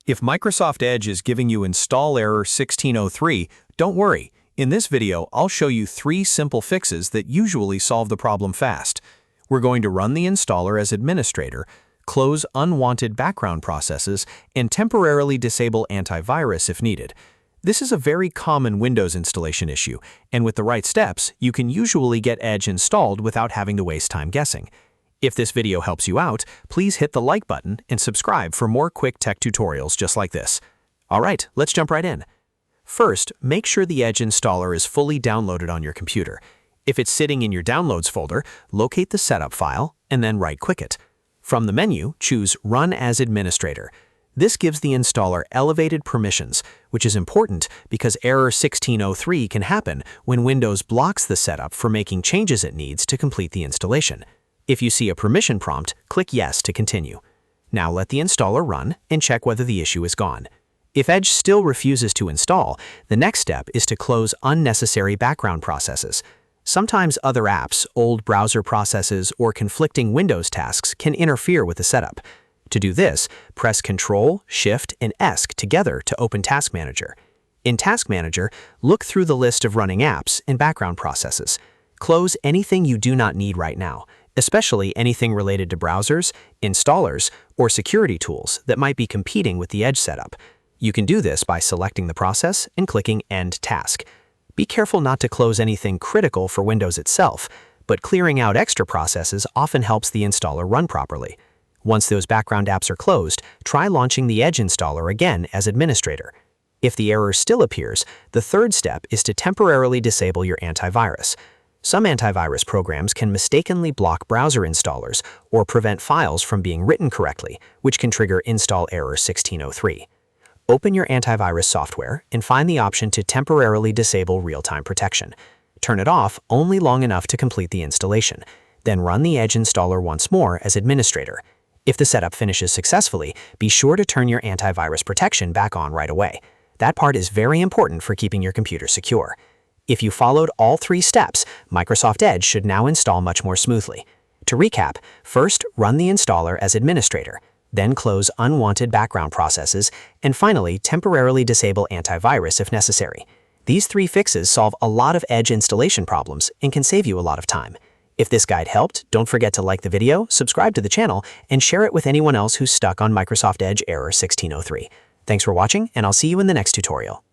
If Microsoft Edge is giving you install error 1603, don't worry. In this video, I'll show you 3 simple fixes that usually solve the problem fast. We're going to run the installer as administrator, close unwanted background processes, and temporarily disable antivirus if needed. This is a very common Windows installation issue, and with the right steps, you can usually get Edge installed without having to waste time guessing. If this video helps you out, please hit the like button and subscribe for more quick tech tutorials just like this. Alright, let's jump right in. First, make sure the Edge installer is fully downloaded on your computer. If it's sitting in your Downloads folder, locate the setup file and then right-click it. From the menu, choose Run as Administrator. This gives the installer elevated permissions, which is important because error 1603 can happen when Windows blocks the setup for making changes it needs to complete the installation. If you see a permission prompt, click Yes to continue. Now let the installer run and check whether the issue is gone. If Edge still refuses to install, the next step is to close unnecessary background processes. Sometimes other apps, old browser processes, or conflicting Windows tasks can interfere with the setup. To do this, press Ctrl, Shift, and ESC together to open Task Manager. In Task Manager, look through the list of running apps and background processes. Close anything you do not need right now, especially anything related to browsers, installers, or security tools that might be competing with the Edge setup. You can do this by selecting the process and clicking End Task. Be careful not to close anything critical for Windows itself, but clearing out extra processes often helps the installer run properly. Once those background apps are closed, try launching the Edge installer again as administrator. If the error still appears, the third step is to temporarily disable your antivirus. Some antivirus programs can mistakenly block browser installers or prevent files from being written correctly, which can trigger install error 1603. Open your antivirus software and find the option to temporarily disable real-time protection. Turn it off only long enough to complete the installation. Then run the Edge installer once more as administrator. If the setup finishes successfully, be sure to turn your antivirus protection back on right away. That part is very important for keeping your computer secure. If you followed all 3 steps, Microsoft Edge should now install much more smoothly. To recap, first run the installer as administrator, then close unwanted background processes, and finally temporarily disable antivirus if necessary. These 3 fixes solve a lot of Edge installation problems and can save you a lot of time. If this guide helped, don't forget to like the video, subscribe to the channel, and share it with anyone else who's stuck on Microsoft Edge error 1603. Thanks for watching, and I'll see you in the next tutorial.